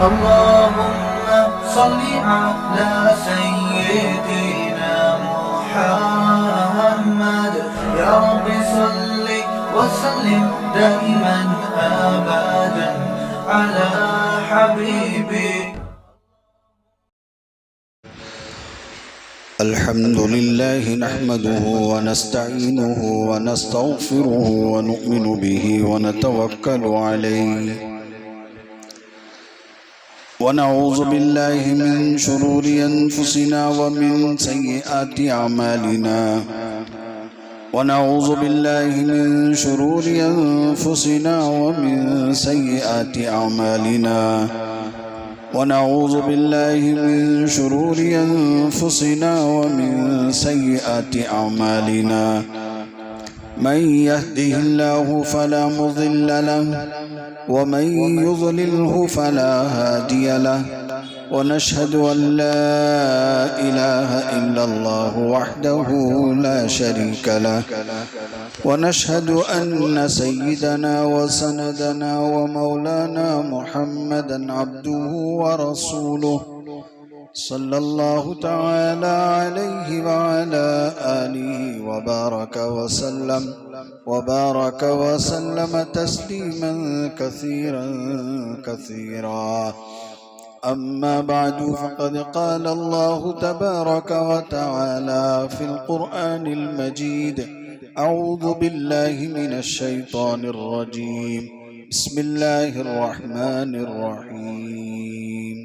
اللهم صل على سيدنا محمد يا رب صل وسلم دائما أبدا على حبيبك. الحمد لله نحمده ونستعينه ونستغفره ونؤمن به ونتوكل عليه ونعوذ بالله من شرور أنفسنا ومن سيئات أعمالنا ونعوذ بالله من شرور أنفسنا ومن سيئات أعمالنا ونعوذ بالله من شرور أنفسنا ومن سيئات أعمالنا من يهده الله فلا مضل له ومن يضلله فلا هادي له ونشهد أن لا إله إلا الله وحده لا شريك له ونشهد أن سيدنا وسندنا ومولانا محمدا عبده ورسوله صلى الله تعالى عليه وعلى آله وبارك وسلم تسليما كثيرا كثيرا. أما بعد فقد قال الله تبارك وتعالى في القرآن المجيد أعوذ بالله من الشيطان الرجيم بسم الله الرحمن الرحيم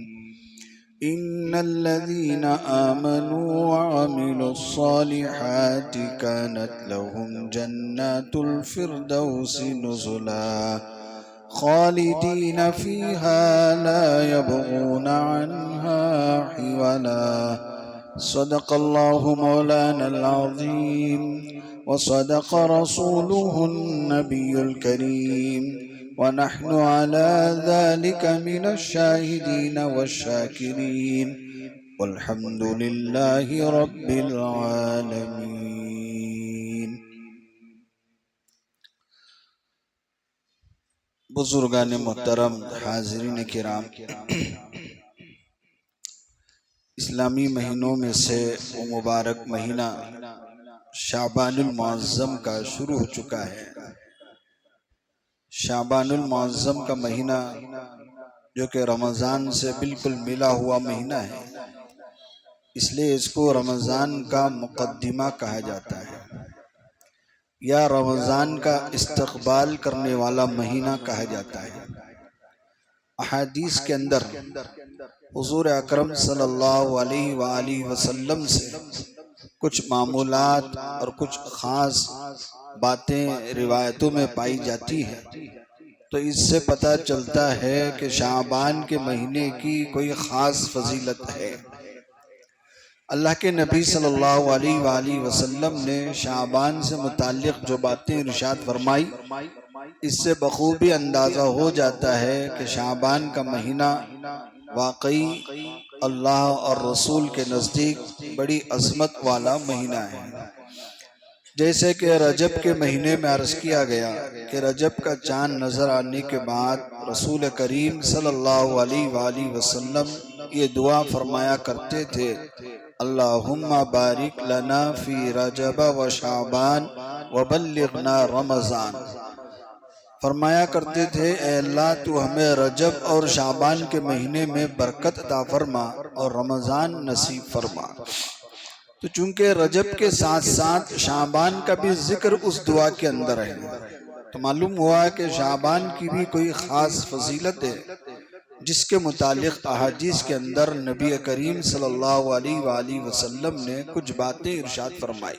إن الذين آمنوا وعملوا الصالحات كانت لهم جنات الفردوس نزلا خالدين فيها لا يبغون عنها حولا. صدق الله مولانا العظيم وصدق رسوله النبي الكريم ونحن على ذلك من الشاهدين والشاكرين والحمد لله رب العالمين. بزرگان محترم، حاضرین کرام، اسلامی مہینوں میں سے وہ مبارک مہینہ شعبان المعظم کا شروع ہو چکا ہے. شعبان المعظم کا مہینہ جو کہ رمضان سے بالکل ملا ہوا مہینہ ہے، اس لیے اس کو رمضان کا مقدمہ کہا جاتا ہے یا رمضان کا استقبال کرنے والا مہینہ کہا جاتا ہے. احادیث کے اندر حضور اکرم صلی اللہ علیہ وآلہ وسلم سے کچھ معمولات اور کچھ خاص باتیں روایتوں میں پائی جاتی ہے، تو اس سے پتہ چلتا ہے کہ شعبان کے مہینے کی کوئی خاص فضیلت ہے. اللہ کے نبی صلی اللہ علیہ وآلہ وسلم نے شعبان سے متعلق جو باتیں ارشاد فرمائی، اس سے بخوبی اندازہ ہو جاتا ہے کہ شعبان کا مہینہ واقعی اللہ اور رسول کے نزدیک بڑی عظمت والا مہینہ ہے. جیسے کہ رجب کے مہینے میں عرض کیا گیا کہ رجب کا چاند نظر آنے کے بعد رسول کریم صلی اللہ علیہ وآلہ وسلم یہ دعا فرمایا کرتے تھے، اللہم بارک لنا فی رجب و شعبان وبلغنا رمضان. فرمایا کرتے تھے، اے اللہ تو ہمیں رجب اور شعبان کے مہینے میں برکت عطا فرما اور رمضان نصیب فرما. تو چونکہ رجب کے ساتھ ساتھ شعبان کا بھی ذکر اس دعا کے اندر ہے، تو معلوم ہوا کہ شعبان کی بھی کوئی خاص فضیلت ہے جس کے متعلق احادیث کے اندر نبی کریم صلی اللہ علیہ وآلہ وسلم نے کچھ باتیں ارشاد فرمائی.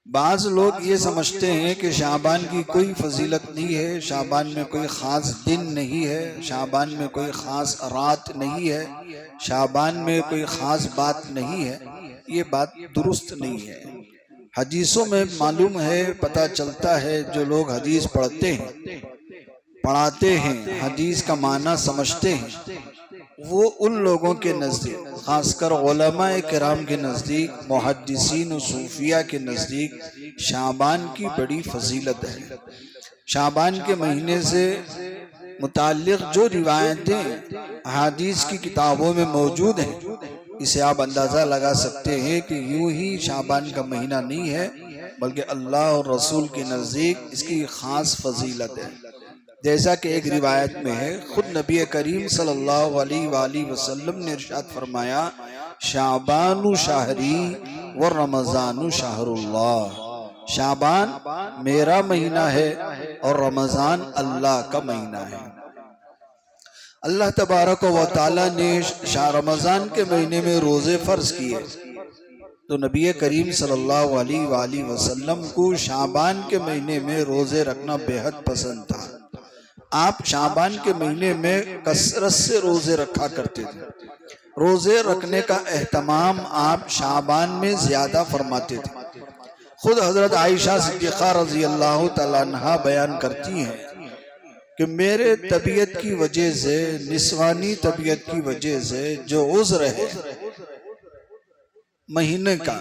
بعض لوگ یہ سمجھتے ہیں کہ شعبان کی کوئی فضیلت نہیں ہے، شعبان میں کوئی خاص دن نہیں ہے، شعبان میں کوئی خاص رات نہیں ہے، شعبان میں کوئی خاص بات نہیں ہے. یہ بات درست نہیں ہے. حدیثوں میں معلوم ہے، پتہ چلتا ہے، جو لوگ حدیث پڑھتے ہیں، پڑھاتے ہیں، حدیث کا معنی سمجھتے ہیں، وہ ان لوگوں کے نزدیک، خاص کر علماء کرام کے نزدیک، محدثین و صوفیہ کے نزدیک شعبان کی بڑی فضیلت ہے. شعبان کے مہینے سے متعلق جو روایتیں احادیث کی کتابوں میں موجود ہیں، اسے آپ اندازہ لگا سکتے ہیں کہ یوں ہی شعبان کا مہینہ نہیں ہے، بلکہ اللہ اور رسول کے نزدیک اس کی خاص فضیلت ہے۔ جیسا کہ ایک روایت میں ہے، خود نبی کریم صلی اللہ علیہ وآلہ وسلم نے ارشاد فرمایا، شعبان شہری و رمضان شہر اللہ، شعبان میرا مہینہ ہے اور رمضان اللہ کا مہینہ ہے۔ اللہ تبارک و تعالیٰ نے شاہ رمضان کے مہینے میں روزے فرض کیے، تو نبی کریم صلی اللہ علیہ وآلہ وسلم کو شعبان کے مہینے میں روزے رکھنا بے حد پسند تھا۔ آپ شعبان کے مہینے میں کثرت سے روزے رکھا کرتے تھے۔ روزے رکھنے کا اہتمام آپ شعبان میں زیادہ فرماتے تھے۔ خود حضرت عائشہ صدیقہ رضی اللہ تعالیٰ عنہا بیان کرتی ہیں کہ میرے طبیعت کی وجہ سے، نسوانی طبیعت کی وجہ سے جو عذر ہے مہینے کا،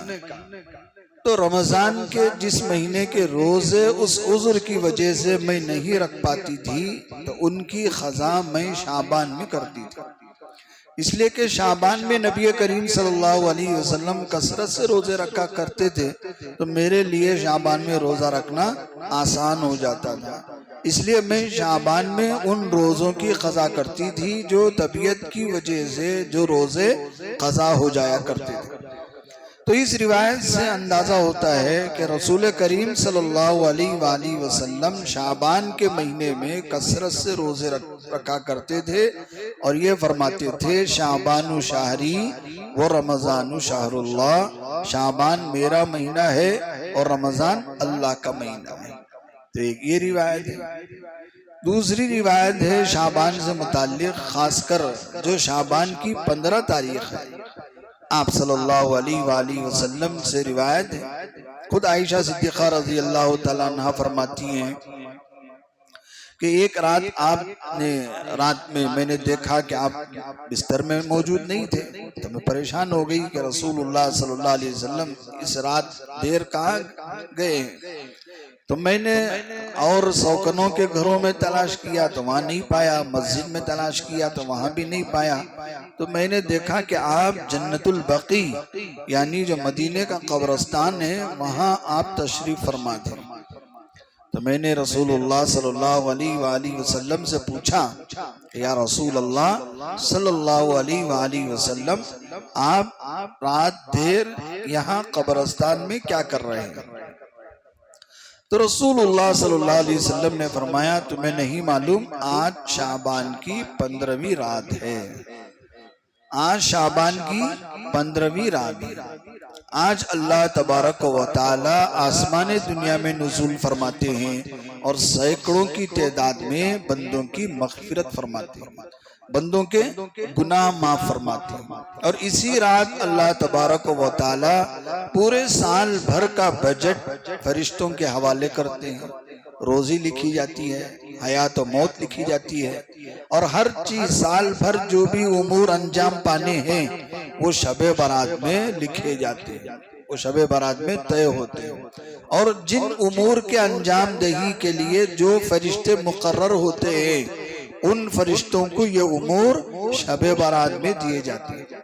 تو رمضان کے جس مہینے کے روزے اس عذر کی وجہ سے میں نہیں رکھ پاتی تھی، تو ان کی قضا میں شعبان میں کرتی تھی۔ اس لیے کہ شعبان میں نبی کریم صلی اللہ علیہ وسلم کثرت سے روزے رکھا کرتے تھے، تو میرے لیے شعبان میں روزہ رکھنا آسان ہو جاتا تھا۔ اس لیے میں شعبان میں ان روزوں کی قضا کرتی تھی جو طبیعت کی وجہ سے جو روزے قضا ہو جایا کرتے تھے۔ تو اس روایت سے اندازہ ہوتا ہے کہ رسول کریم صلی اللہ علیہ وآلہ وسلم شعبان کے مہینے میں کثرت سے روزے رکھا کرتے تھے اور یہ فرماتے تھے، شعبان شہری و رمضان شہر اللہ، شعبان میرا مہینہ ہے اور رمضان اللہ کا مہینہ ہے۔ تو ایک یہ روایت ہے۔ دوسری روایت ہے شعبان سے متعلق، خاص کر جو شعبان کی 15 تاریخ ہے، آپ صلی اللہ علیہ وآلہ وسلم سے روایت ہے۔ خود عائشہ صدیقہ رضی اللہ تعالیٰ عنہ فرماتی ہیں کہ ایک رات میں میں نے دیکھا کہ آپ بستر میں موجود نہیں تھے، تو میں پریشان ہو گئی کہ رسول اللہ صلی اللہ علیہ وسلم اس رات دیر کہاں گئے ہیں۔ تو میں نے اور سوکنوں کے گھروں میں تلاش کیا تو وہاں نہیں پایا، مسجد میں تلاش کیا تو وہاں بھی نہیں پایا، تو میں نے دیکھا کہ آپ جنت البقیع یعنی جو مدینے کا قبرستان ہے وہاں آپ تشریف فرما تھے۔ تو میں نے رسول اللہ صلی اللہ علیہ وآلہ وسلم سے پوچھا کہ یا رسول اللہ صلی اللہ علیہ وآلہ وسلم، آپ رات دیر یہاں قبرستان میں کیا کر رہے ہیں؟ تو رسول اللہ صلی اللہ علیہ وسلم نے فرمایا، تمہیں نہیں معلوم آج شعبان کی 15ویں رات ہے، آج شعبان کی 15ویں رات ہے۔ آج اللہ تبارک و تعالی آسمان دنیا میں نزول فرماتے ہیں اور سینکڑوں کی تعداد میں بندوں کی مغفرت فرماتے ہیں، بندوں کے گناہ معاف فرماتے ہیں۔ اور اسی رات اللہ تبارک و تعالی پورے سال بھر کا بجٹ فرشتوں کے حوالے کرتے ہیں، روزی لکھی جاتی ہے، حیات و موت لکھی جاتی ہے، اور ہر چیز سال بھر جو بھی امور انجام پانے ہیں وہ شب برات میں لکھے جاتے ہیں، وہ شب برات میں طے ہوتے ہیں۔ اور جن امور کے انجام دہی کے لیے جو فرشتے مقرر ہوتے ہیں، ان فرشتوں کو یہ امور شب برات میں دیے جاتے ہیں۔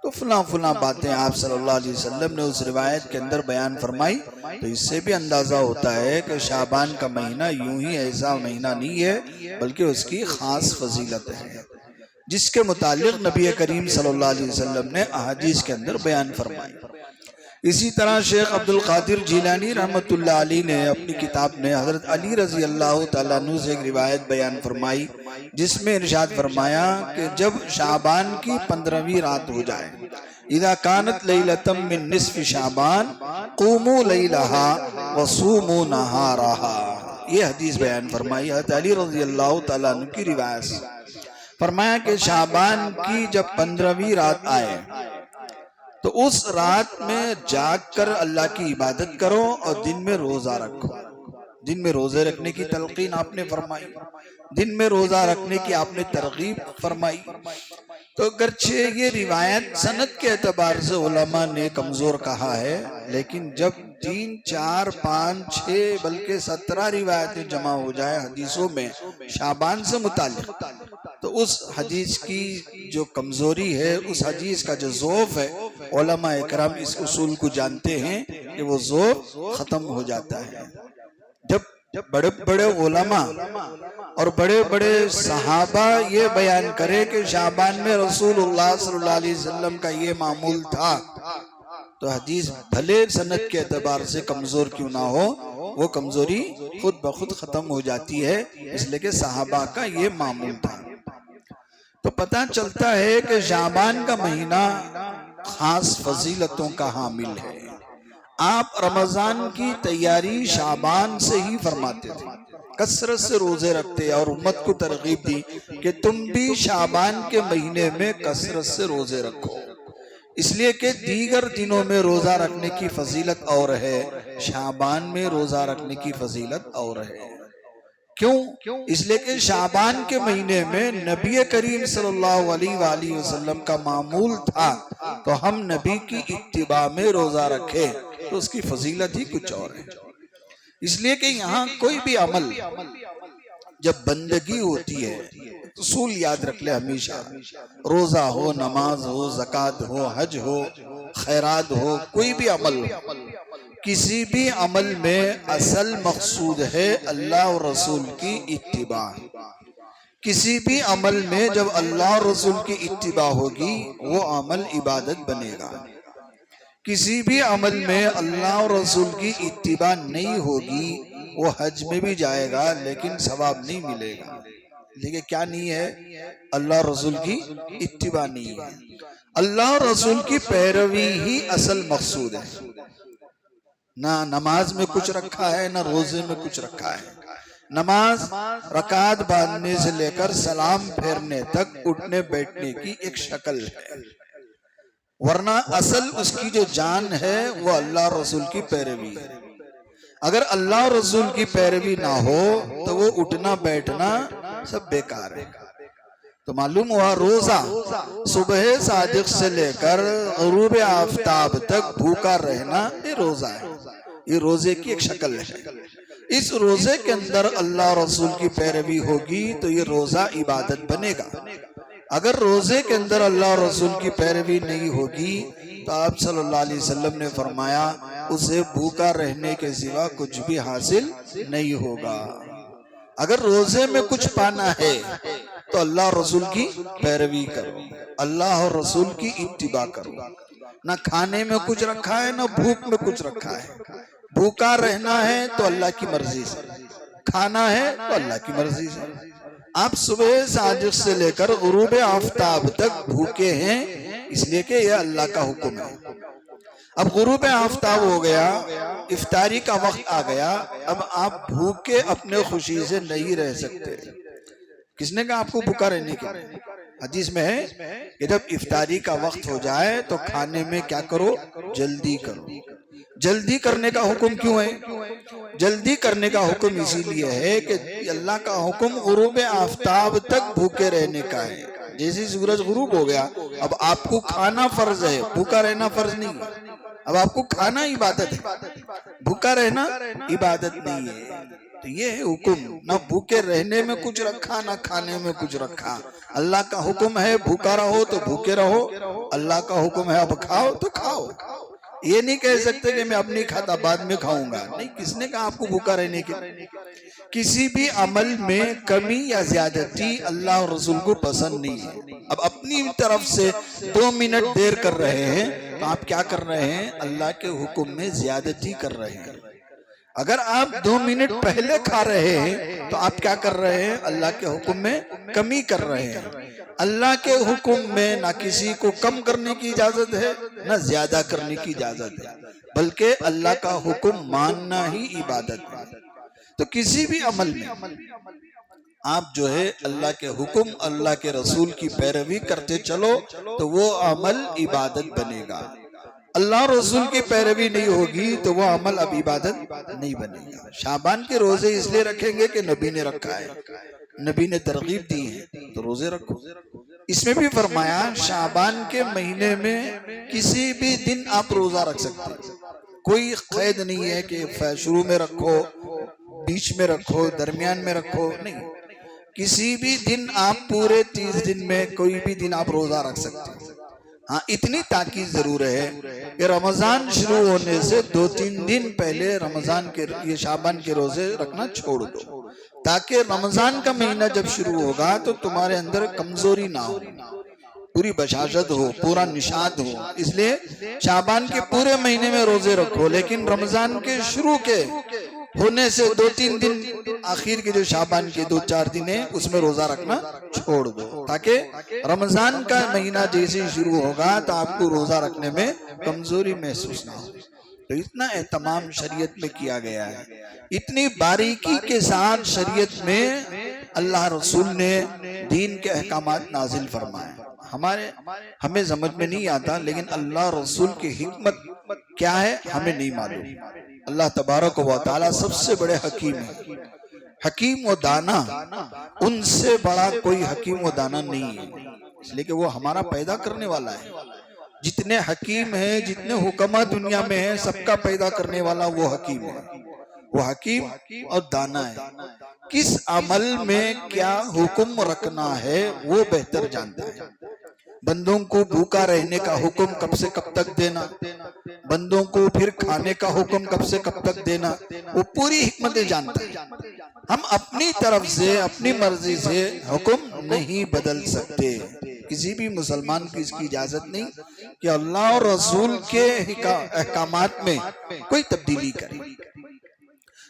تو فلاں باتیں آپ صلی اللہ علیہ وسلم نے اس روایت کے اندر بیان فرمائی، تو اس سے بھی اندازہ ہوتا ہے کہ شعبان کا مہینہ یوں ہی ایسا مہینہ نہیں ہے، بلکہ اس کی خاص فضیلت ہے، جس کے متعلق نبی کریم صلی اللہ علیہ وسلم نے احادیث کے اندر بیان فرمائی۔ اسی طرح شیخ عبد القادر جیلانی رحمۃ اللہ علیہ نے اپنی کتاب میں حضرت علی رضی اللہ تعالیٰ عنہ سے ایک روایت بیان فرمائی، جس میں ارشاد فرمایا کہ جب شعبان کی 15ویں رات ہو جائے، اذا کانت لیلۃ من نصف شعبان قوموا لیلہا وصوموا نہارہا، یہ حدیث بیان فرمائی حضرت علی رضی اللہ تعالیٰ عنہ کی روایت سے۔ فرمایا کہ شعبان کی جب 15ویں رات آئے تو اس رات میں جاگ کر اللہ کی عبادت کرو اور دن میں روزہ رکھو۔ دن میں روزے رکھنے کی تلقین آپ نے فرمائی، دن میں روزہ رکھنے کی آپ نے ترغیب فرمائی۔ تو اگرچہ یہ روایت سند کے اعتبار سے علماء نے کمزور کہا ہے، لیکن جب 3 4 5 6 بلکہ 17 روایتیں جمع ہو جائے حدیثوں میں شعبان سے متعلق، تو اس حدیث کی جو کمزوری ہے، اس حدیث کا جو ضعف ہے، علماء اکرام اس اصول کو جانتے ہیں کہ وہ ضعف ختم ہو جاتا ہے جب بڑے بڑے علماء اور بڑے بڑے صحابہ یہ بیان کرے کہ شعبان میں رسول اللہ صلی اللہ علیہ وسلم کا یہ معمول تھا، تو حدیث بھلے سند کے اعتبار سے کمزور کیوں نہ ہو، وہ کمزوری خود بخود ختم ہو جاتی ہے، اس لیے کہ صحابہ کا یہ معمول تھا۔ تو پتہ چلتا ہے کہ شعبان کا مہینہ خاص فضیلتوں کا حامل ہے۔ آپ رمضان کی تیاری شعبان سے ہی فرماتے تھے، کثرت سے روزے رکھتے اور امت کو ترغیب دی کہ تم بھی شعبان کے مہینے میں کثرت سے روزے رکھو، اس لیے کہ دیگر دنوں میں روزہ رکھنے کی فضیلت اور ہے، شعبان میں روزہ رکھنے کی فضیلت اور ہے۔ کیوں؟ اس لیے کہ شعبان کے مہینے میں نبی کریم صلی اللہ علیہ وآلہ وسلم کا معمول تھا، تو ہم نبی کی اتباع میں روزہ رکھے تو اس کی فضیلت ہی کچھ اور ہے۔ اس لیے کہ یہاں کوئی بھی عمل جب بندگی ہوتی ہے، اصول یاد رکھ لے ہمیشہ، روزہ ہو، نماز ہو، زکوٰۃ ہو، حج ہو، خیرات ہو، کوئی بھی عمل ہو، کسی بھی عمل میں اصل مقصود ہے اللہ اور رسول کی اتباع۔ کسی بھی عمل میں جب اللہ اور رسول کی اتباع ہوگی وہ عمل عبادت بنے گا۔ کسی بھی عمل میں اللہ اور رسول کی اتباع نہیں ہوگی، وہ حج میں بھی جائے گا لیکن ثواب نہیں ملے گا، لیکن کیا نہیں ہے؟ اللہ اور رسول کی اتباع نہیں ہے۔ اللہ اور رسول کی پیروی ہی اصل مقصود ہے۔ نہ نماز میں کچھ رکھا ہے، نہ روزے میں کچھ رکھا ہے۔ نماز رکعت باندھنے سے لے کر سلام پھیرنے تک اٹھنے بیٹھنے کی ایک شکل ہے، ورنہ اصل اس کی جو جان ہے وہ اللہ رسول کی پیروی ہے۔ اگر اللہ رسول کی پیروی نہ ہو تو وہ اٹھنا بیٹھنا سب بیکار ہے۔ تو معلوم ہوا روزہ صبح صادق سے لے کر غروب آفتاب تک بھوکا رہنا یہ روزہ ہے، یہ روزے کی ایک شکل ہے۔ اس روزے کے اندر اللہ رسول کی پیروی ہوگی تو یہ روزہ عبادت بنے گا۔ اگر روزے کے اندر اللہ رسول کی پیروی نہیں ہوگی تو آپ صلی اللہ علیہ وسلم نے فرمایا اسے بھوکا رہنے کے سوا کچھ بھی حاصل نہیں ہوگا۔ اگر روزے میں کچھ پانا ہے تو اللہ رسول کی پیروی کرو، اللہ اور رسول کی اتباع کرو۔ نہ کھانے میں کچھ رکھا ہے، نہ بھوک میں کچھ رکھا ہے۔ بھوکا رہنا ہے تو اللہ کی مرضی سے، کھانا ہے تو اللہ کی مرضی سے۔ آپ صبح صادق سے لے کر غروب آفتاب تک بھوکے ہیں اس لیے کہ یہ اللہ کا حکم ہے۔ اب غروب آفتاب ہو گیا، افطاری کا وقت آ گیا، اب آپ بھوکے اپنے خوشی سے نہیں رہ سکتے۔ کس نے کہا آپ کو بھوکا رہنے کے لیے؟ حدیث میں ہے کہ جب افطاری کا وقت ہو جائے تو کھانے میں کیا کرو؟ جلدی کرو۔ جلدی کرنے کا حکم کیوں ہے؟ جلدی کرنے کا حکم اسی لیے ہے کہ اللہ کا حکم غروب آفتاب تک بھوکے رہنے کا ہے۔ جیسے سورج غروب ہو گیا اب آپ کو کھانا فرض ہے، بھوکا رہنا فرض نہیں ہے۔ اب آپ کو کھانا عبادت ہے، بھوکا رہنا عبادت نہیں ہے۔ تو یہ ہے حکم، نہ بھوکے رہنے میں کچھ رکھا نہ کھانے میں کچھ رکھا۔ اللہ کا حکم ہے بھوکا رہو تو بھوکے رہو، اللہ کا حکم ہے اب کھاؤ تو کھاؤ۔ یہ نہیں کہہ سکتے کہ میں اب نہیں کھاتا بعد میں کھاؤں گا، نہیں، کس نے کہا آپ کو بھوکا رہنے کے؟ کسی بھی عمل میں کمی یا زیادتی اللہ اور رسول کو پسند نہیں ہے۔ اب اپنی طرف سے 2 منٹ دیر کر رہے ہیں تو آپ کیا کر رہے ہیں؟ اللہ کے حکم میں زیادتی کر رہے ہیں۔ اگر آپ 2 منٹ پہلے کھا رہے ہیں تو آپ کیا کر رہے ہیں؟ اللہ کے حکم میں کمی کر رہے ہیں۔ اللہ کے حکم میں نہ کسی کو کم کرنے کی اجازت ہے نہ زیادہ کرنے کی اجازت ہے، بلکہ اللہ کا حکم ماننا ہی عبادت ہے۔ تو کسی بھی عمل میں آپ جو ہے اللہ کے حکم، اللہ کے رسول کی پیروی کرتے چلو تو وہ عمل عبادت بنے گا۔ اللہ رسول کی پیروی نہیں ہوگی تو وہ عمل اب عبادت نہیں بنے گا۔ شعبان کے روزے اس لیے رکھیں گے کہ نبی نے رکھا ہے، نبی نے ترغیب دی ہے تو روزے رکھو۔ اس میں بھی فرمایا شعبان کے مہینے میں کسی بھی دن آپ روزہ رکھ سکتے ہیں، کوئی قید نہیں ہے کہ شروع میں رکھو، بیچ میں رکھو، درمیان میں رکھو، نہیں، کسی بھی دن آپ پورے 30 دن میں کوئی بھی دن آپ روزہ رکھ سکتے ہیں۔ ہاں اتنی تاکید ضرور ہے کہ رمضان شروع ہونے سے 2-3 دن پہلے رمضان کے یہ شعبان کے روزے رکھنا چھوڑ دو، تاکہ رمضان کا مہینہ جب شروع ہوگا تو تمہارے اندر کمزوری نہ ہو، پوری بشاشت ہو، پورا نشاط ہو۔ اس لیے شعبان کے پورے مہینے میں روزے رکھو، لیکن رمضان کے شروع کے ہونے سے 2-3 دن آخر کے جو شعبان کے 2-4 دن ہیں اس میں روزہ رکھنا چھوڑ دو، تاکہ رمضان کا مہینہ جیسے شروع ہوگا تو آپ کو روزہ رکھنے میں کمزوری محسوس نہ ہو۔ تو اتنا اہتمام شریعت میں کیا گیا ہے، اتنی باریکی کے ساتھ شریعت میں اللہ رسول نے دین کے احکامات نازل فرمائے۔ ہمیں سمجھ میں نہیں آتا، لیکن اللہ رسول کی حکمت کیا ہے ہمیں نہیں معلوم۔ اللہ تبارک و تعالی سب سے بڑے حکیم ہیں، حکیم و دانا، ان سے بڑا کوئی حکیم و دانا نہیں ہے، اس لیے کہ وہ ہمارا پیدا کرنے والا ہے۔ جتنے حکیم ہیں، جتنے حکماء دنیا میں ہیں، سب کا پیدا کرنے والا وہ حکیم ہے، وہ حکیم اور دانا ہے۔ کس عمل میں کیا حکم رکھنا ہے وہ بہتر جانتا ہے۔ بندوں کو بھوکا رہنے کا حکم کب سے کب تک دینا، بندوں کو پھر کھانے کا حکم کب سے کب تک دینا، وہ پوری حکمتیں جانتا ہے۔ ہم اپنی طرف سے اپنی مرضی سے حکم نہیں بدل سکتے، کسی بھی مسلمان کی اس کی اجازت نہیں کہ اللہ اور رسول کے احکامات میں کوئی تبدیلی کرے۔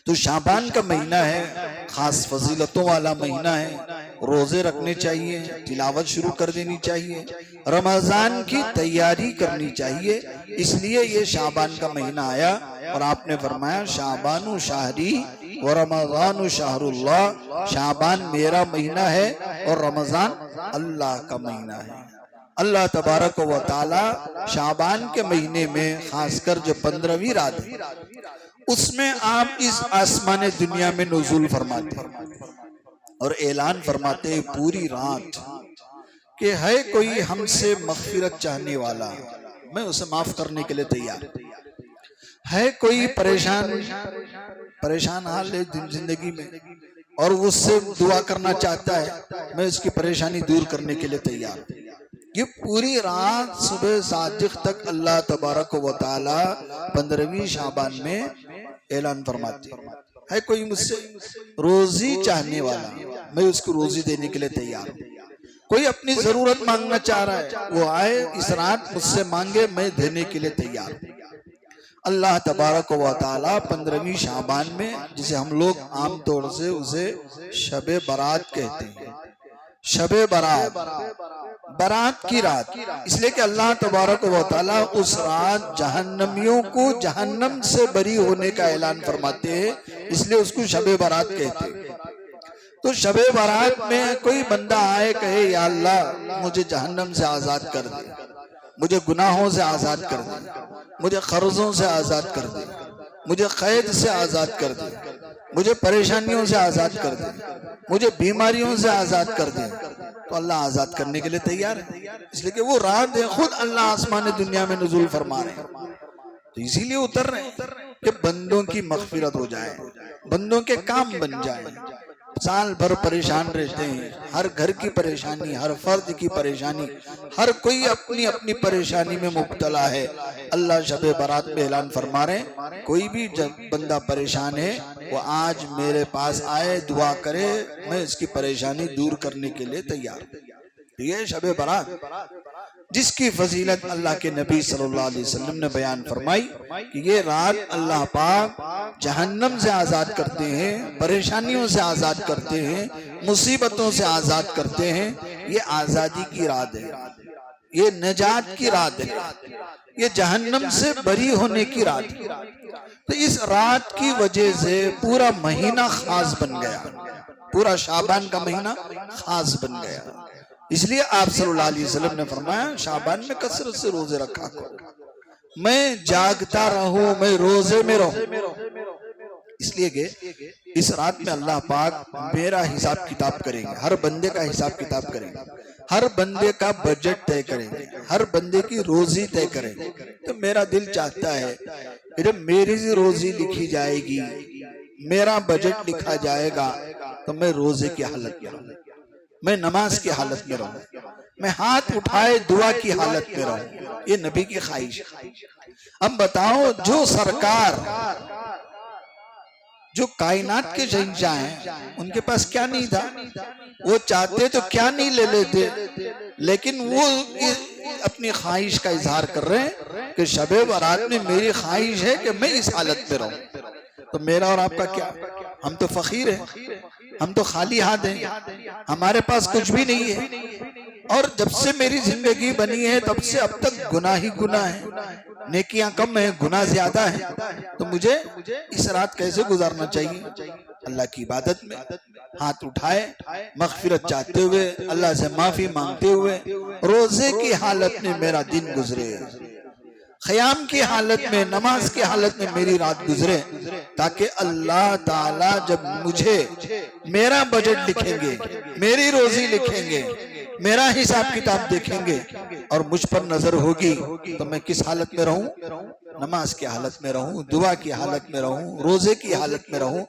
تو شعبان کا مہینہ ہے، خاص فضیلتوں والا مہینہ ہے، روزے رکھنے چاہیے، تلاوت شروع کر دینی چاہیے، رمضان کی تیاری کرنی چاہیے۔ اس لیے یہ شعبان کا مہینہ آیا اور آپ نے فرمایا شعبان شہری و رمضان شہر اللہ، شعبان میرا مہینہ ہے اور رمضان اللہ کا مہینہ ہے۔ اللہ تبارک و تعالی شعبان کے مہینے میں خاص کر جو 15ویں رات ہے اس میں آپ اس آسمان دنیا میں نزول فرماتے ہیں اور اعلان فرماتے ہیں پوری رات کہ ہے کوئی ہم سے مغفرت چاہنے والا، میں اسے معاف کرنے کے لیے تیار، ہے کوئی پریشان حال ہے زندگی میں اور اس سے دعا کرنا چاہتا ہے، میں اس کی پریشانی دور کرنے کے لیے تیار۔ یہ پوری رات صبح صادق تک اللہ تبارک و تعالی 15ویں شعبان میں اعلان فرماتے ہے کوئی مجھ سے روزی چاہنے والا، میں اس کو روزی دینے کے لیے تیار ہوں۔ کوئی اپنی ضرورت مانگنا چاہ رہا ہے، وہ آئے اس رات مجھ سے مانگے، میں دینے کے لیے تیار ہوں۔ اللہ تبارک و تعالی 15ویں شعبان میں، جسے ہم لوگ عام طور سے اسے شب برات کہتے ہیں، شب برات، برات کی رات، اس لیے کہ اللہ تبارک و تعالی اس رات جہنمیوں کو جہنم سے بری ہونے کا اعلان فرماتے ہیں، اس لیے اس کو شب برات کہتے ہیں۔ تو شب برات میں کوئی بندہ آئے کہے یا اللہ مجھے جہنم سے آزاد کر دے، مجھے گناہوں سے آزاد کر دے، مجھے قرضوں سے آزاد کر دے، مجھے قید سے آزاد کر دے، مجھے پریشانیوں سے آزاد کر دے، مجھے بیماریوں سے آزاد کر دے، تو اللہ آزاد کرنے کے لیے تیار ہے، اس لیے کہ وہ رات ہے، خود اللہ آسمان دنیا میں نزول فرما رہے ہیں، تو اسی لیے اتر رہے ہیں کہ بندوں کی مغفرت ہو جائے، بندوں کے کام بن جائیں۔ سال بھر پریشان رہتے ہیں، ہر گھر کی پریشانی، ہر فرد کی پریشانی، ہر کوئی اپنی اپنی پریشانی میں مبتلا ہے۔ اللہ شب برات میں اعلان فرما رہے ہیں کوئی بھی بندہ پریشان ہے وہ آج میرے پاس آئے، دعا کرے، میں اس کی پریشانی دور کرنے کے لیے تیار ہوں۔ یہ شب برات جس کی فضیلت اللہ کے نبی صلی اللہ علیہ وسلم نے بیان فرمائی کہ یہ رات اللہ پاک جہنم سے آزاد کرتے ہیں، پریشانیوں سے آزاد کرتے ہیں، مصیبتوں سے آزاد کرتے ہیں۔ یہ آزادی کی رات ہے، یہ نجات کی رات ہے، یہ جہنم سے بری ہونے کی رات ہے۔ تو اس رات کی وجہ سے پورا مہینہ خاص بن گیا، پورا شعبان کا مہینہ خاص بن گیا۔ اس لیے آپ صلی اللہ علیہ وسلم نے فرمایا شعبان میں کثرت سے روزے رکھا کرو، میں جاگتا رہوں، میں روزے میں رہوں، اس لیے کہ اس رات میں اللہ پاک میرا حساب کتاب کریں گے، ہر بندے کا حساب کتاب کریں گے۔ ہر بندے کا بجٹ طے کریں گے، ہر بندے کی روزی طے کریں گے۔ تو میرا دل چاہتا ہے کہ جب میری روزی لکھی جائے گی، میرا بجٹ لکھا جائے گا، تو میں روزے کی حالت میں رہوں، میں نماز کی حالت میں رہوں، میں ہاتھ اٹھائے دعا کی حالت میں رہوں۔ یہ نبی کی خواہش ہے۔ اب بتاؤ، جو سرکار جو کائنات کے شہنشاہ ہیں، ان کے پاس کیا نہیں تھا؟ وہ چاہتے تو کیا نہیں لے لیتے، لیکن وہ اپنی خواہش کا اظہار کر رہے ہیں کہ شب برات میں میری خواہش ہے کہ میں اس حالت میں رہوں۔ تو میرا اور آپ کا کیا؟ ہم تو فقیر ہیں، ہم تو خالی ہاتھ ہیں، ہمارے پاس کچھ بھی نہیں ہے، اور جب سے میری زندگی بنی ہے تب سے اب تک گناہ ہی گناہ ہے، نیکیاں کم ہیں، گناہ زیادہ ہیں۔ تو مجھے اس رات کیسے گزارنا چاہیے؟ اللہ کی عبادت میں ہاتھ اٹھائے، مغفرت چاہتے ہوئے، اللہ سے معافی مانگتے ہوئے، روزے کی حالت میں میرا دن گزرے، قیام کی حالت میں، نماز کی حالت میں میری رات گزرے، تاکہ اللہ تعالیٰ جب مجھے میرا بجٹ لکھیں گے، میری روزی لکھیں گے، میرا حساب کتاب دیکھیں گے اور مجھ پر نظر ہوگی، تو میں کس حالت میں رہوں؟ نماز کی حالت میں رہوں، دعا کی حالت میں رہوں، روزے کی حالت میں رہوں۔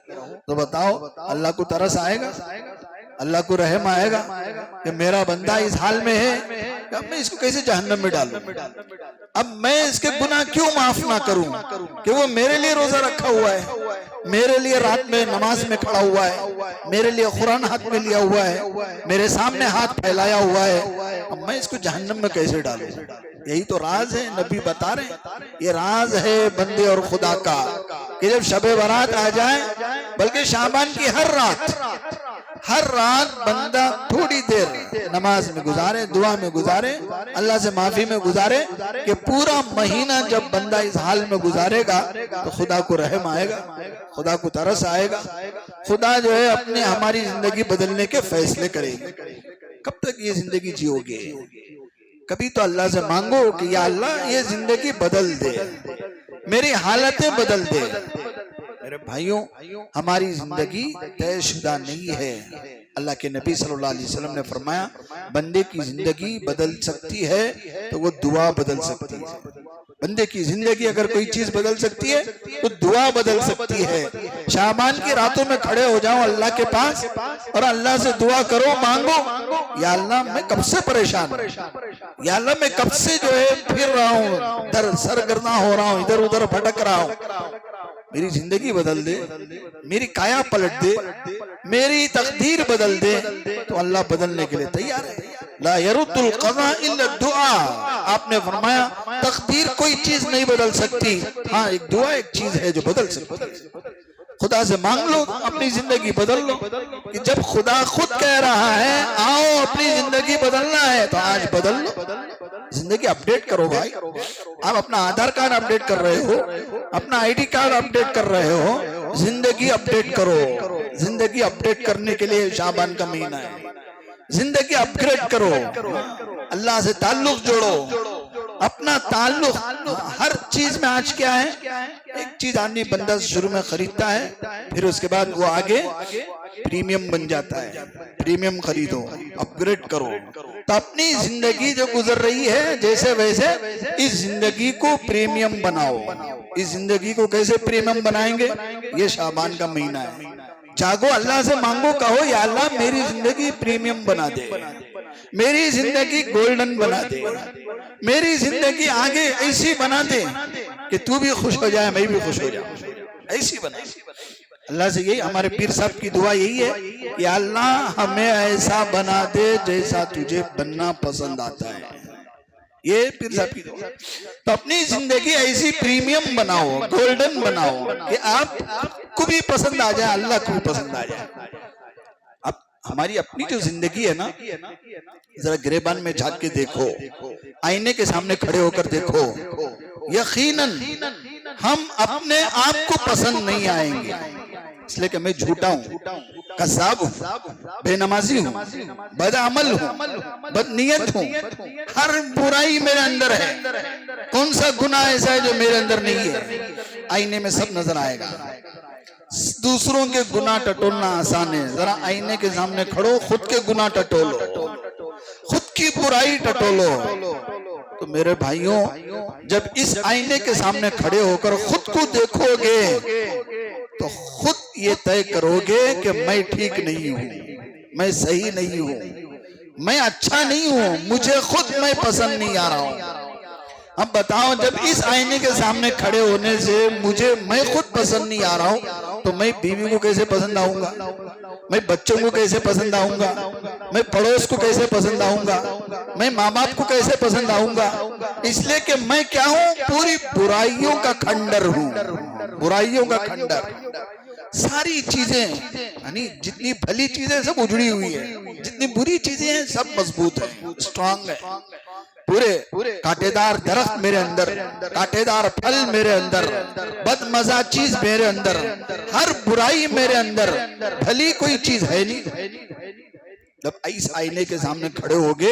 تو بتاؤ، اللہ کو ترس آئے گا؟ اللہ کو رحم آئے گا کہ میرا بندہ اس حال میں ہے، اب میں اس کو کیسے جہنم میں ڈالوں؟ اب میں اس کے گناہ کیوں معاف نہ کروں کہ وہ میرے لیے روزہ رکھا ہوا ہے، میرے لیے رات میں نماز میں کھڑا ہوا ہے، میرے لیے قرآن ہاتھ میں لیا ہوا ہے، میرے سامنے ہاتھ پھیلایا ہوا ہے، اب میں اس کو جہنم میں کیسے ڈالوں؟ یہی تو راز ہے، نبی بتا رہے ہیں، یہ راز ہے بندے اور خدا کا، کہ جب شب برات آ جائے، بلکہ شعبان کی ہر رات بندہ تھوڑی دیر نماز میں گزارے، دعا میں گزارے، اللہ سے معافی میں گزارے، کہ پورا مہینہ جب بندہ اس حال میں گزارے گا تو خدا کو رحم آئے گا، خدا کو ترس آئے گا، خدا جو ہے اپنے ہماری زندگی بدلنے کے فیصلے کرے گا۔ کب تک یہ زندگی جیو گے؟ کبھی تو اللہ سے مانگو کہ یا اللہ یہ زندگی بدل دے، میری حالتیں بدل دے۔ میرے بھائیوں، ہماری زندگی طے شدہ نہیں ہے۔ اللہ کے نبی صلی اللہ علیہ وسلم نے فرمایا، بندے کی زندگی بدل سکتی ہے تو وہ دعا بدل سکتی ہے۔ بندے کی زندگی اگر کوئی چیز بدل سکتی ہے تو دعا بدل سکتی ہے۔ شعبان کی راتوں میں کھڑے ہو جاؤ اللہ کے پاس اور اللہ سے دعا کرو، مانگو، یا اللہ میں کب سے پریشان ہوں، یا اللہ میں کب سے جو ہے پھر رہا ہوں، سرگرداں ہو رہا ہوں، ادھر ادھر بھٹک رہا ہوں، میری زندگی بدل دے، میری کایا پلٹ دے، میری تقدیر بدل دے۔ تو اللہ بدلنے کے لیے تیار ہے۔ لا يرد القضاء الا الدعاء، آپ نے فرمایا تقدیر کوئی چیز نہیں بدل سکتی، ہاں ایک دعا ایک چیز ہے جو بدل سکتی ہے۔ خدا سے مانگ لو، اپنی زندگی بدل لو، کہ جب خدا خود کہہ رہا ہے آؤ اپنی زندگی بدلنا ہے تو آج بدل لو، زندگی اپڈیٹ کرو بھائی۔ آپ اپنا آدھار کارڈ اپڈیٹ کر رہے ہو، اپنا آئی ڈی کارڈ اپڈیٹ کر رہے ہو، زندگی اپڈیٹ کرو۔ زندگی اپڈیٹ کرنے کے لیے شعبان کا مہینہ ہے، زندگی اپ گریڈ کرو، اللہ سے تعلق جوڑو، اپنا تعلق ہر چیز میں۔ آج کیا ہے، ایک چیز آدمی بندہ شروع میں خریدتا ہے، پھر اس کے بعد وہ آگے پریمیم بن جاتا ہے۔ پریمیم خریدو، اپ گریڈ کرو، تو اپنی زندگی جو گزر رہی ہے جیسے ویسے اس زندگی کو پریمیم بناؤ۔ اس زندگی کو کیسے پریمیم بنائیں گے؟ یہ شعبان کا مہینہ ہے۔ جاگو، اللہ سے مانگو، کہو یا اللہ میری زندگی پریمیم بنا دے، میری زندگی گولڈن بنا دے، میری زندگی آگے ایسی بنا دے کہ تو بھی خوش ہو جائے، میں بھی خوش ہو جاؤں، ایسی بنا۔ اللہ سے یہی ہمارے پیر صاحب کی دعا یہی ہے، یا اللہ ہمیں ایسا بنا دے جیسا تجھے بننا پسند آتا ہے۔ یہ پیر صاحب کی دعا۔ تو اپنی زندگی ایسی پریمیم بناؤ، گولڈن بناؤ کہ آپ کو بھی پسند آ جائے، اللہ کو بھی پسند آ جائے۔ اب ہماری اپنی جو زندگی ہے نا، ذرا گریبان میں جھانک کے دیکھو، آئینے کے سامنے کھڑے ہو کر دیکھو، یقیناً ہم اپنے آپ کو پسند نہیں آئیں گے، اس لیے کہ میں جھوٹا ہوں، کذاب ہوں، بے نمازی ہوں، بد عمل ہوں، بد نیت ہوں، ہر برائی میرے اندر ہے۔ کون سا گناہ ایسا ہے جو میرے اندر نہیں ہے؟ آئینے میں سب نظر آئے گا۔ دوسروں کے گناہ ٹٹولنا آسان ہے، ذرا آئینے کے سامنے کھڑو، خود کے گناہ ٹٹولو، خود کی برائی ٹٹولو. تو میرے بھائیوں جب اس آئینے کے سامنے کھڑے ہو کر خود کو دیکھو گے تو خود یہ طے کرو گے کہ میں ٹھیک نہیں ہوں, میں صحیح نہیں ہوں, میں اچھا نہیں ہوں, مجھے خود میں پسند نہیں آ رہا ہوں. اب بتاؤ جب اس آئینے کے سامنے کھڑے ہونے سے میں خود پسند نہیں آ رہا ہوں تو میں بیوی کو کیسے پسند آؤں گا, میں بچوں کو کیسے پسند آؤں گا, میں پڑوس کو کیسے پسند آؤں گا, میں ماں باپ کو کیسے پسند آؤں گا؟ اس لیے کہ میں کیا ہوں, پوری برائیوں کا کھنڈر ہوں, برائیوں کا کھنڈر. ساری چیزیں یعنی جتنی بھلی چیزیں سب اجڑی ہوئی ہیں, جتنی بری چیزیں ہیں سب مضبوط ہیں, اسٹرانگ ہیں. پورے کانٹے دار درخت میرے اندر, کانٹے دار پھل میرے اندر, بد مزہ چیز میرے اندر, ہر برائی میرے اندر, بھلی کوئی چیز ہے نہیں. جب اس آئینے کے سامنے کھڑے ہوگے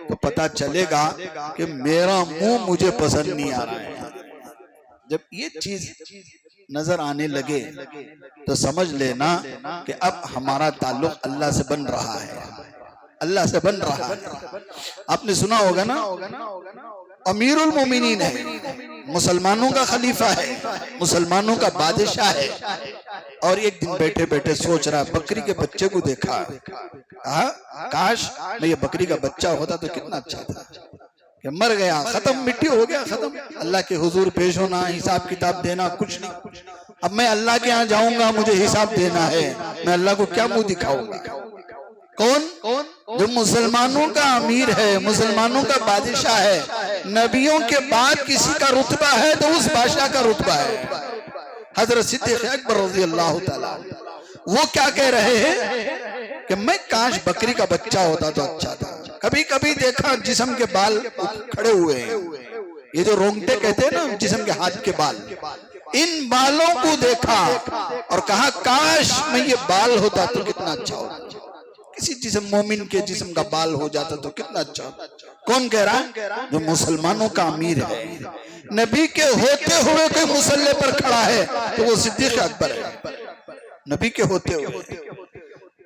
تو پتا چلے گا کہ میرا منہ مجھے پسند نہیں آ رہا ہے. جب یہ چیز نظر آنے لگے تو سمجھ لینا کہ اب ہمارا تعلق اللہ سے بن رہا ہے, اللہ سے بن رہا ہے. آپ نے سنا ہوگا نا, امیر المومنین ہے, مسلمانوں کا خلیفہ ہے, مسلمانوں کا بادشاہ ہے, اور ایک دن بیٹھے بیٹھے سوچ رہا, بکری کے بچے کو دیکھا, کاش میں یہ بکری کا بچہ ہوتا تو کتنا اچھا تھا, کہ مر گیا, ختم, مٹی ہو گیا, ختم. اللہ کے حضور پیش ہونا, حساب کتاب دینا, کچھ نہیں. اب میں اللہ کے ہاں جاؤں گا, مجھے حساب دینا ہے, میں اللہ کو کیا منہ دکھاؤں گا؟ کون؟ جو مسلمانوں کا امیر ہے, مسلمانوں کا بادشاہ ہے, نبیوں کے بعد کسی کا رتبہ ہے تو اس بادشاہ کا رتبہ ہے. حضرت صدیق اکبر رضی اللہ تعالیٰ, وہ کیا کہہ رہے ہیں کہ میں کاش بکری کا بچہ ہوتا تو اچھا تھا. کبھی کبھی دیکھا جسم کے بال کھڑے ہوئے ہیں, یہ جو رونگٹے کہتے ہیں نا, جسم کے ہاتھ کے بال, ان بالوں کو دیکھا اور کہا کاش میں یہ بال ہوتا تو کتنا اچھا ہوتا. کسی جسم مومن کے جسم کا بال ہو جاتا تو کتنا اچھا ہوتا. کون کہہ رہا ہے؟ جو مسلمانوں کا امیر ہے. نبی کے ہوتے ہوئے کوئی مسلح پر کھڑا ہے تو وہ صدیق اکبر ہے. نبی کے ہوتے ہوئے,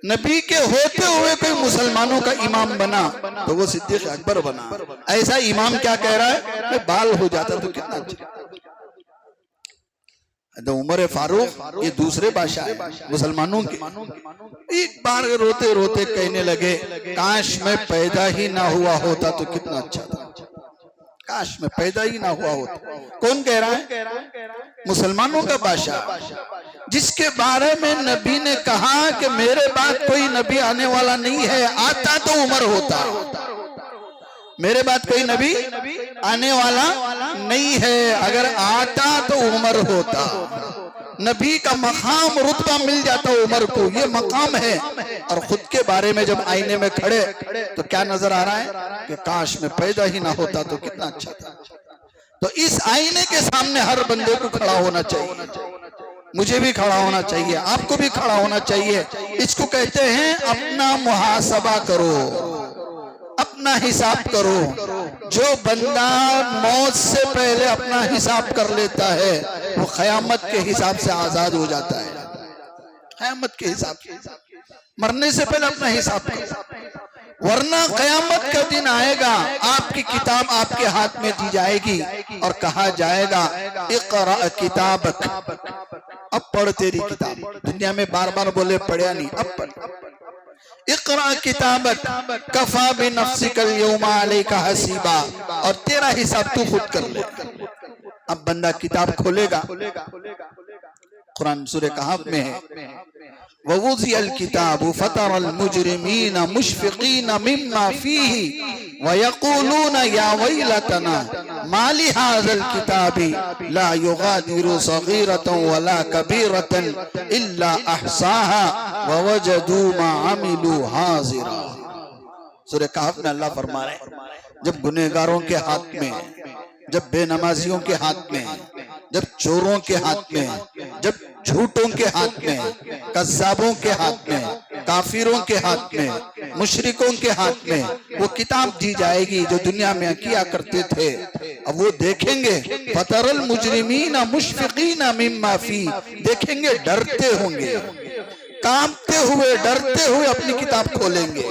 نبی کے ہوتے ہوئے کوئی مسلمانوں کا امام بنا تو وہ صدیق اکبر بنا. ایسا امام کیا کہہ رہا ہے کہ بال ہو جاتا تو کتنا اچھا. عمر فاروق یہ دوسرے بادشاہ مسلمانوں کے, ایک بار روتے روتے کہنے لگے کاش میں پیدا ہی نہ ہوا ہوتا تو کتنا اچھا تھا, کاش میں پیدا ہی نہ ہوا ہوتا. کون کہہ رہا ہے؟ مسلمانوں کا بادشاہ, جس کے بارے میں نبی نے کہا کہ میرے بعد کوئی نبی آنے والا نہیں ہے, آتا تو عمر ہوتا, میرے بعد کوئی نبی آنے والا نہیں ہے, اگر آتا تو عمر ہوتا. نبی کا مقام رتبہ مل جاتا عمر کو, یہ مقام ہے. اور خود کے بارے میں جب آئینے میں کھڑے تو کیا نظر آ رہا ہے کہ کاش میں پیدا ہی نہ ہوتا تو کتنا اچھا تھا. تو اس آئینے کے سامنے ہر بندے کو کھڑا ہونا چاہیے, مجھے بھی کھڑا ہونا چاہیے, آپ کو بھی کھڑا ہونا چاہیے. اس کو کہتے ہیں اپنا محاسبہ کرو, اپنا حساب کرو. جو بندہ موت سے پہلے اپنا حساب کر لیتا ہے وہ قیامت کے حساب سے آزاد ہو جاتا ہے. قیامت کے حساب سے, مرنے سے پہلے اپنا حساب کرو, ورنہ قیامت کا دن آئے گا, آپ کی کتاب آپ کے ہاتھ میں دی جائے گی اور کہا جائے گا اقرأ کتابک, اب پڑھ تیری کتاب. دنیا میں بار بار بولے پڑھیا نہیں, اب پڑھ. اقرأ کتابک کفا بنفسک اليوم علیک حسیبا, اور تیرا حساب تو خود کر لے. اب بندہ کتاب کھولے گا, قرآن سورہ کہف میں ہے وَوُضِعَ الْكِتَابُ فَتَرَى الْمُجْرِمِينَ مُشْفِقِينَ مِمَّا فِيهِ وَيَقُولُونَ يَا وَيْلَتَنَا مَا لِهَذَا الْكِتَابِ لَا يُغَادِرُ صَغِيرَةً وَلَا كَبِيرَةً إِلَّا أَحْصَاهَا وَوَجَدُوا مَا عَمِلُوا حَاضِرًا. سورہ کہف میں اللہ فرما رہے ہیں جب گنہگاروں کے ہاتھ میں, جب بے نمازیوں کے ہاتھ میں, جب چوروں کے ہاتھ میں, جب جھوٹوں کے ہاتھ میں, کذابوں کے ہاتھ میں, کافروں کے ہاتھ میں, مشرکوں کے ہاتھ میں وہ کتاب دی جائے گی جو دنیا میں کیا کرتے تھے. اب وہ دیکھیں گے فَتَرَى الْمُجْرِمِينَ مُشْفِقِينَ مِمَّا فِيهِ, دیکھیں گے ڈرتے ہوں گے, کانپتے ہوئے, ڈرتے ہوئے اپنی کتاب کھولیں گے,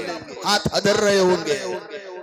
ہاتھ ادر رہے ہوں گے.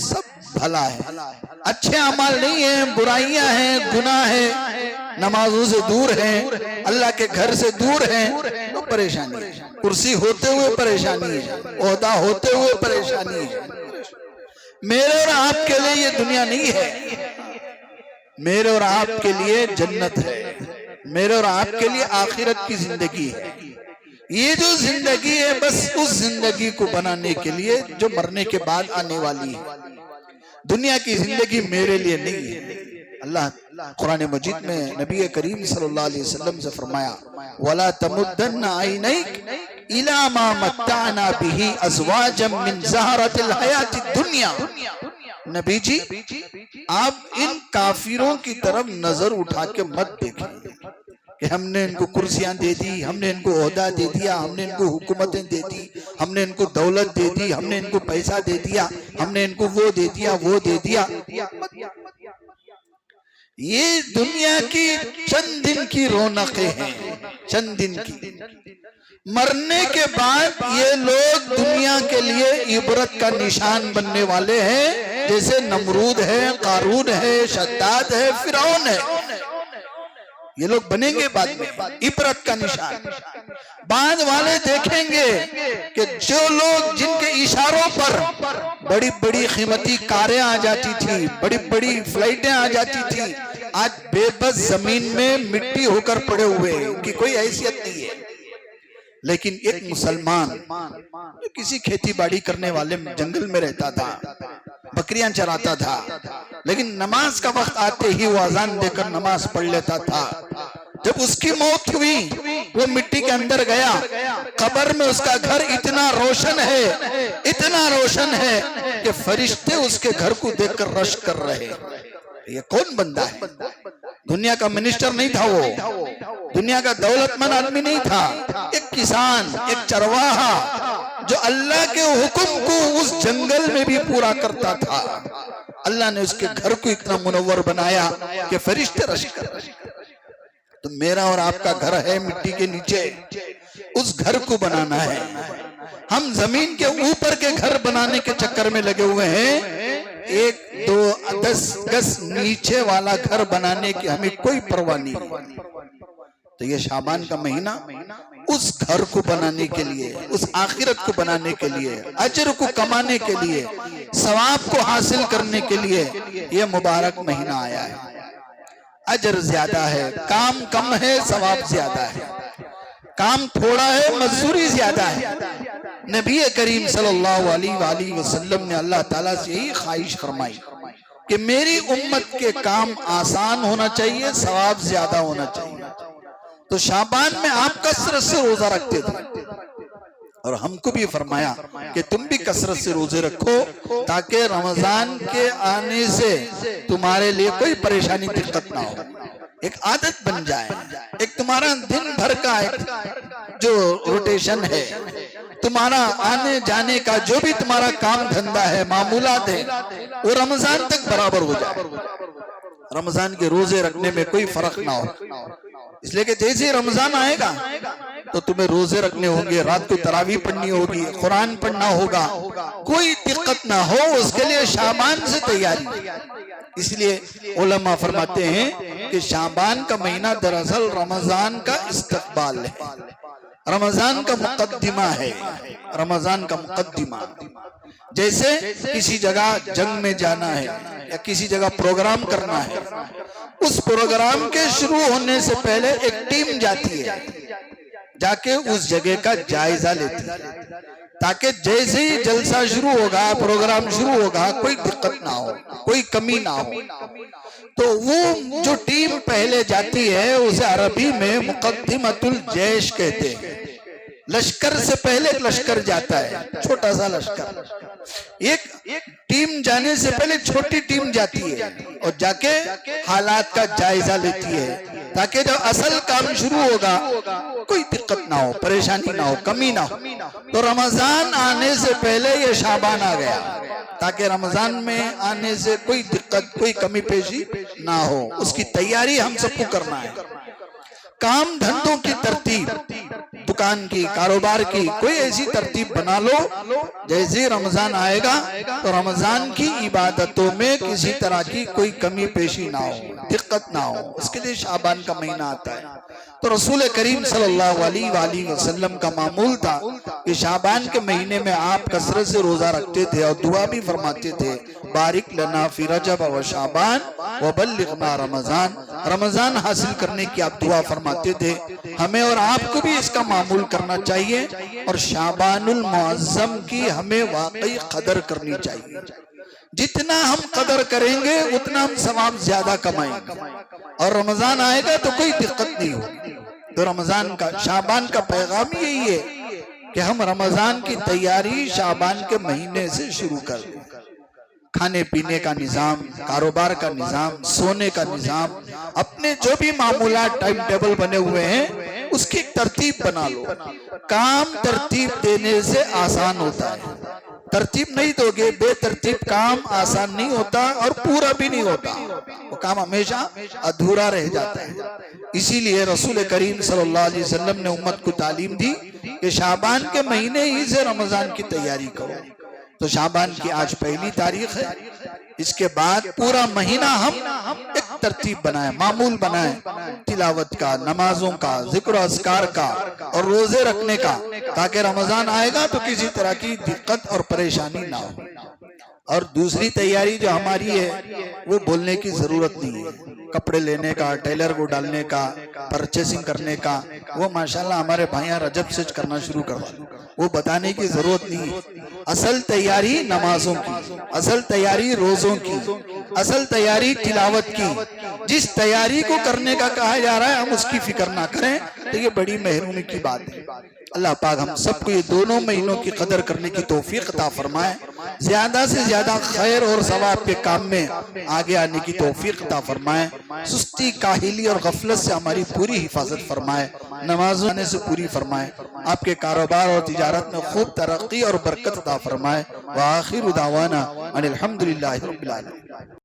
سب بھلا ہے، اچھے اعمال نہیں ہیں، برائیاں ہیں، گناہ ہے، نمازوں سے دور ہیں، اللہ کے گھر سے دور ہیں، تو پریشانی ہے، کرسی ہوتے ہوئے پریشانی ہے، عہدہ ہوتے ہوئے پریشانی ہے۔ میرے اور آپ کے لیے یہ دنیا نہیں ہے، میرے اور آپ کے لیے جنت ہے، میرے اور آپ کے لیے آخرت کی زندگی ہے۔ یہ جو زندگی ہے بس اس زندگی کو بنانے کے لیے جو مرنے کے بعد آنے والی ہے، دنیا کی زندگی میرے لیے نہیں ہے۔ اللہ قرآن مجید میں نبی کریم صلی اللہ علیہ وسلم سے فرمایا وَلَا تَمُدَّنَّ عَيْنَيْكَ إِلَى مَا مَتَّعْنَا بِهِ أَزْوَاجًا مِّن زَهْرَةِ الْحَيَاةِ الدُّنْيَا۔ نبی جی آپ ان کافروں کی طرف نظر اٹھا کے مت دیکھیں کہ ہم نے ان کو کرسیاں دے دی، ہم نے ان کو عہدہ دے دیا، ہم نے ان کو حکومتیں دے دی، ہم نے ان کو دولت دے دی، ہم نے ان کو پیسہ دے دیا، ہم نے ان کو وہ دے دیا وہ دے دیا۔ یہ دنیا کی چند دن کی رونقیں ہیں، چند دن کی۔ مرنے کے بعد یہ لوگ دنیا کے لیے عبرت کا نشان بننے والے ہیں، جیسے نمرود ہے، قارون ہے، شداد ہے، فرعون ہے، یہ لوگ بنیں گے بعد میں عبرت کا نشان۔ بعد والے دیکھیں گے کہ جو لوگ جن کے اشاروں پر بڑی بڑی قیمتی کاریں آ جاتی تھی، بڑی بڑی فلائٹیں آ جاتی تھی، آج بے بس زمین میں مٹی ہو کر پڑے ہوئے ہیں، ان کی کوئی حیثیت نہیں ہے۔ لیکن ایک مسلمان جو کسی کھیتی باڑی کرنے والے جنگل میں رہتا تھا، بکریاں چراتا تھا، لیکن نماز کا وقت آتے ہی وہ اذان دے کر نماز پڑھ لیتا تھا، جب اس کی موت ہوئی وہ مٹی کے اندر گیا، قبر میں اس کا گھر اتنا روشن ہے، اتنا روشن ہے کہ فرشتے اس کے گھر کو دیکھ کر رشک کر رہے۔ یہ کون بندہ ہے؟ دنیا کا منسٹر نہیں تھا، وہ دنیا کا دولت مند آدمی نہیں تھا، ایک کسان، ایک چرواہا جو اللہ کے حکم کو اس جنگل میں بھی پورا کرتا تھا۔ اللہ نے اس کے گھر کو اتنا منور بنایا کہ فرشتے رشک کر رہے۔ تو میرا اور آپ کا گھر ہے مٹی کے نیچے، اس گھر کو بنانا ہے۔ ہم زمین کے اوپر کے گھر بنانے کے چکر میں لگے ہوئے ہیں، 1 2 10 گز نیچے والا گھر بنانے کی ہمیں کوئی پرواہ نہیں۔ تو یہ شعبان کا مہینہ اس گھر کو بنانے کے لیے، اس آخرت کو بنانے کے لیے، اجر کو کمانے کے لیے، ثواب کو حاصل کرنے کے لیے یہ مبارک مہینہ آیا ہے۔ اجر زیادہ ہے، کام کم ہے، ثواب زیادہ ہے، کام تھوڑا ہے، مزدوری زیادہ ہے۔ نبی کریم صلی اللہ علیہ وآلہ وسلم نے اللہ تعالیٰ سے یہی خواہش فرمائی کہ میری امت کے کام آسان ہونا چاہیے، ثواب زیادہ ہونا چاہیے۔ تو شعبان میں آپ کثرت سے روزہ رکھتے تھے، اور ہم کو بھی فرمایا کہ تم بھی کثرت سے روزے رکھو تاکہ رمضان کے آنے سے تمہارے لیے کوئی پریشانی دقت نہ ہو، ایک عادت بن جائے، ایک تمہارا دن بھر کا ایک جو روٹیشن ہے، تمہارا آنے جانے کا جو بھی تمہارا کام دھندا ہے، معمولات ہے، وہ رمضان تک برابر ہو جائے، رمضان کے روزے رکھنے میں کوئی فرق نہ ہو۔ اس لیے کہ جیسے رمضان آئے گا تو تمہیں روزے رکھنے ہوں گے، رات کو تراویح پڑھنی ہوگی، قرآن پڑھنا ہوگا، کوئی دقت نہ ہو، اس کے لیے شعبان سے تیاری۔ اس لیے علماء فرماتے ہیں کہ شعبان کا مہینہ دراصل رمضان کا استقبال ہے، رمضان کا مقدمہ ہے، رمضان کا مقدمہ۔ جیسے کسی جگہ جنگ میں جانا ہے یا کسی جگہ پروگرام کرنا ہے، اس پروگرام کے شروع ہونے سے پہلے ایک ٹیم جاتی ہے، جا کے اس جگہ کا جائزہ لیتی ہے، تاکہ جیسے ہی جلسہ شروع ہوگا، پروگرام شروع ہوگا، کوئی دقت نہ ہو، کوئی کمی نہ ہو۔ تو وہ جو ٹیم پہلے جاتی ہے اسے عربی میں مقدمۃ الجیش کہتے ہیں۔ لشکر سے پہلے ایک لشکر جاتا ہے، چھوٹا سا لشکر، ایک ٹیم جانے سے پہلے چھوٹی ٹیم جاتی ہے اور جا کے حالات کا جائزہ لیتی ہے، تاکہ جب اصل کام شروع ہوگا کوئی دقت نہ ہو، پریشانی نہ ہو، کمی نہ ہو۔ تو رمضان آنے سے پہلے یہ شعبان آ گیا تاکہ رمضان میں آنے سے کوئی دقت، کوئی کمی پیشی نہ ہو، اس کی تیاری ہم سب کو کرنا ہے۔ کام دھندوں کی ترتیب، دکان کی، کاروبار کی کوئی ایسی ترتیب بنا لو جیسے رمضان آئے گا تو رمضان کی عبادتوں میں کسی طرح کی کوئی کمی پیشی نہ ہو، دقت نہ ہو۔ اس کے لیے شعبان کا مہینہ آتا ہے تو رسول کریم صلی اللہ علیہ وآلہ وسلم کا معمول تھا کہ شعبان کے مہینے میں آپ کثرت سے روزہ رکھتے تھے اور دعا بھی فرماتے تھے، بارک لنا فی رجب و شعبان وبلغنا رمضان۔ رمضان حاصل کرنے کی آپ دعا فرماتے تھے، ہمیں اور آپ کو بھی اس کا معمول کرنا چاہیے اور شعبان المعظم کی ہمیں واقعی قدر کرنی چاہیے۔ جتنا ہم قدر کریں گے اتنا ہم ثواب زیادہ کمائیں گے، اور رمضان آئے گا تو کوئی دقت نہیں ہوگی۔ تو رمضان کا، شعبان کا پیغام یہی ہے کہ ہم رمضان کی تیاری شعبان کے مہینے سے شروع کر دیں۔ کھانے پینے کا نظام، کاروبار کا نظام، سونے کا نظام، اپنے جو بھی معمولات ٹائم ٹیبل بنے ہوئے ہیں اس کی ایک ترتیب بنا لو۔ کام ترتیب دینے سے آسان ہوتا ہے، ترتیب نہیں دو گے بے ترتیب کام آسان نہیں ہوتا اور پورا بھی نہیں ہوتا، وہ کام ہمیشہ ادھورا رہ جاتا ہے۔ اسی لیے رسول کریم صلی اللہ علیہ وسلم نے امت کو تعلیم دی کہ شعبان کے مہینے ہی سے رمضان کی تیاری کرو۔ تو شعبان کی آج پہلی تاریخ ہے، اس کے بعد پورا مہینہ ہم ایک ترتیب بنائیں، معمول بنائیں، تلاوت کا، نمازوں کا، ذکر و اذکار کا اور روزے رکھنے کا، تاکہ رمضان آئے گا تو کسی طرح کی دقت اور پریشانی نہ ہو۔ اور دوسری تیاری جو ہماری ہے وہ بولنے کی ضرورت نہیں ہے، کپڑے لینے کا، ٹیلر کو ڈالنے کا، پرچیسنگ کرنے کا، وہ ماشاءاللہ ہمارے بھائیاں رجب سے کرنا شروع کروا، وہ بتانے کی ضرورت نہیں ہے۔ اصل تیاری نمازوں کی، اصل تیاری روزوں کی، اصل تیاری تلاوت کی۔ جس تیاری کو کرنے کا کہا جا رہا ہے ہم اس کی فکر نہ کریں تو یہ بڑی محرومی کی بات ہے۔ اللہ پاک ہم سب کو یہ دونوں مہینوں کی قدر کرنے کی توفیق عطا فرمائے، زیادہ سے زیادہ خیر اور ثواب کے کام میں آگے آنے کی توفیق عطا فرمائے، سستی، کاہلی اور غفلت سے ہماری پوری حفاظت فرمائے، نمازوں آنے سے پوری فرمائے، آپ کے کاروبار اور تجارت میں خوب ترقی اور برکت عطا فرمائے۔ وآخر دعوانا ان الحمدللہ رب العالمین۔